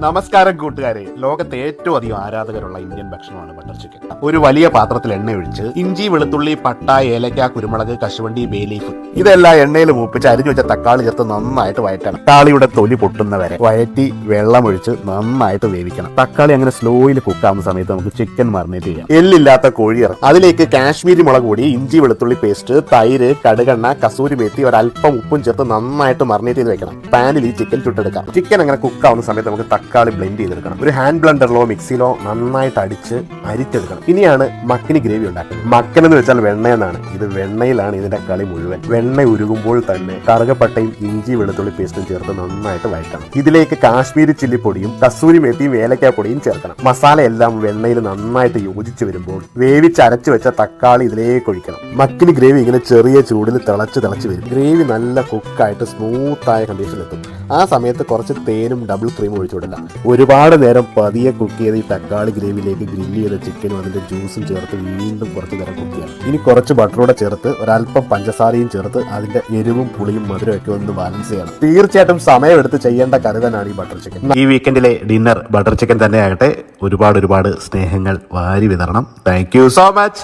നമസ്കാരം കൂട്ടുകാരെ. ലോകത്തെ ഏറ്റവും അധികം ആരാധകരുള്ള ഇന്ത്യൻ ഭക്ഷണമാണ് ബട്ടർ ചിക്കൻ. ഒരു വലിയ പാത്രത്തിൽ എണ്ണ ഒഴിച്ച് ഇഞ്ചി, വെളുത്തുള്ളി, പട്ട, ഏലക്ക, കുരുമുളക്, കശുവണ്ടി, ബേ ലീഫ് ഇതെല്ലാം എണ്ണയിൽ മൂപ്പിച്ച് അരിഞ്ഞു വെച്ച തക്കാളി ചേർത്ത് നന്നായിട്ട് വഴറ്റണം. തക്കാളിയുടെ തൊലി പൊട്ടുന്നവരെ വഴറ്റി വെള്ളമൊഴിച്ച് നന്നായിട്ട് വേവിക്കണം. തക്കാളി അങ്ങനെ സ്ലോയിൽ കുക്കാവുന്ന സമയത്ത് നമുക്ക് ചിക്കൻ മറിനേറ്റ് ചെയ്യാം. എല്ലില്ലാത്ത കോഴിയിറ, അതിലേക്ക് കാശ്മീരി മുളക് പൊടി, ഇഞ്ചി, വെളുത്തുള്ളി പേസ്റ്റ്, തൈര്, കടുകെണ്ണ, കസൂരി മേത്തി, ഒരല്പം ഉപ്പും ചേർത്ത് നന്നായിട്ട് മറിനേറ്റ് ചെയ്ത് വെക്കണം. പാനിൽ ഈ ചിക്കൻ ചുട്ടെടുക്കാം. ചിക്കൻ അങ്ങനെ കുക്കാവുന്ന സമയത്ത് നമുക്ക് തക്കാളി ബ്ലെൻഡ് ചെയ്തെടുക്കണം. ഒരു ഹാൻഡ് ബ്ലെൻഡറിലോ മിക്സിയിലോ നന്നായിട്ട് അടിച്ച് അരിച്ചെടുക്കണം. ഇനിയാണ് മക്കിനി ഗ്രേവി ഉണ്ടാക്കുന്നത്. മക്കൻ എന്ന് വെച്ചാൽ വെണ്ണ എന്നാണ്. ഇത് വെണ്ണയിലാണ് ഇതിന്റെ കളി മുഴുവൻ. വെണ്ണ ഉരുകുമ്പോൾ തന്നെ കറുകപ്പട്ടയും ഇഞ്ചി, വെളുത്തുള്ളി പേസ്റ്റും ചേർത്ത് നന്നായിട്ട് വഴറ്റണം. ഇതിലേക്ക് കാശ്മീരി ചില്ലിപ്പൊടിയും കസൂരി മേത്തിയും ഏലക്കാപ്പൊടിയും ചേർക്കണം. മസാല എല്ലാം വെണ്ണയിൽ നന്നായിട്ട് യോജിച്ച് വരുമ്പോൾ വേവിച്ച് അരച്ചു വെച്ച തക്കാളി ഇതിലേക്ക് ഒഴിക്കണം. മക്കിനി ഗ്രേവി ഇങ്ങനെ ചെറിയ ചൂടിൽ തിളച്ച് വരും. ഗ്രേവി നല്ല കുക്കായിട്ട് സ്മൂത്തായ കണ്ടീഷനിലെത്തും. ആ സമയത്ത് കുറച്ച് തേനും ഡബിൾ ക്രീമും ഒഴിച്ചു കൊടുക്കാം. ഒരുപാട് നേരം പതിയെ കുക്ക് ചെയ്ത് ഈ തക്കാളി ഗ്രേവിയിലേക്ക് ഗ്രില്ല് ചെയ്ത ചിക്കനും അതിന്റെ ജ്യൂസും ചേർത്ത് വീണ്ടും കുറച്ച് നേരം കുക്ക് ചെയ്യണം. ഇനി കുറച്ച് ബട്ടറൂടെ ചേർത്ത് ഒരല്പം പഞ്ചസാരയും ചേർത്ത് അതിന്റെ എരിവും പുളിയും മധുരം ഒക്കെ ഒന്ന് ബാലൻസ് ചെയ്യണം. തീർച്ചയായിട്ടും സമയമെടുത്ത് ചെയ്യേണ്ട കറി തന്നെയാണ് ഈ ബട്ടർ ചിക്കൻ. ഈ വീക്കെൻഡിലെ ഡിന്നർ ബട്ടർ ചിക്കൻ തന്നെ ആകട്ടെ. ഒരുപാട് സ്നേഹങ്ങൾ വാരി വിതരണം. Thank you so much.